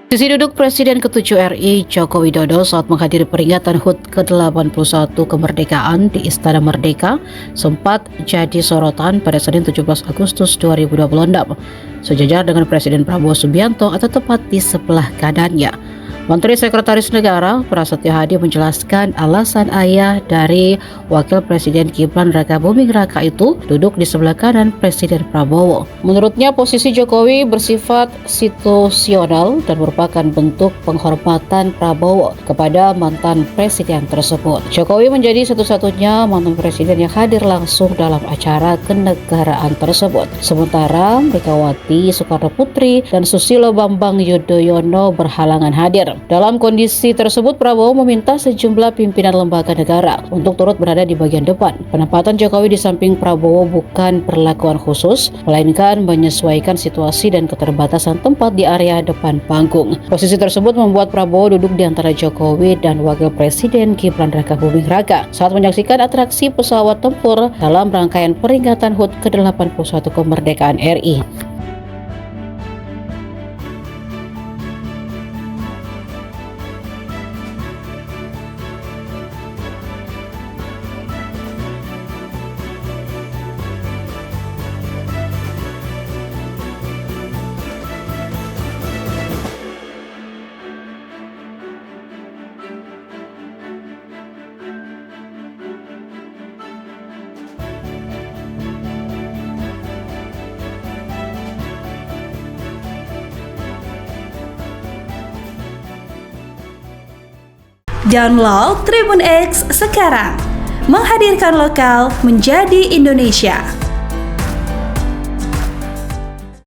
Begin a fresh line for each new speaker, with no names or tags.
Sisi duduk Presiden ke-7 RI Joko Widodo saat menghadiri peringatan HUT ke-81 kemerdekaan di Istana Merdeka sempat jadi sorotan pada Senin 17 Agustus 2026. Sejajar dengan Presiden Prabowo Subianto atau tepat di sebelah kanannya. Menteri Sekretaris Negara Prasetyo Hadi menjelaskan alasan ayah dari Wakil Presiden Gibran Raka Buming Raka itu duduk di sebelah kanan Presiden Prabowo. Menurutnya posisi Jokowi bersifat situasional dan merupakan bentuk penghormatan Prabowo kepada mantan presiden tersebut. Jokowi menjadi satu-satunya mantan presiden yang hadir langsung dalam acara kenegaraan tersebut. Sementara Megawati Soekarno Putri dan Susilo Bambang Yudhoyono berhalangan hadir. Dalam kondisi tersebut, Prabowo meminta sejumlah pimpinan lembaga negara untuk turut berada di bagian depan. Penempatan Jokowi di samping Prabowo bukan perlakuan khusus, melainkan menyesuaikan situasi dan keterbatasan tempat di area depan panggung. Posisi tersebut membuat Prabowo duduk di antara Jokowi dan Wakil Presiden Gibran Raka Buming Raka saat menyaksikan atraksi pesawat tempur dalam rangkaian peringatan HUT ke-81 kemerdekaan RI.
Download Tribun X sekarang, menghadirkan lokal menjadi Indonesia.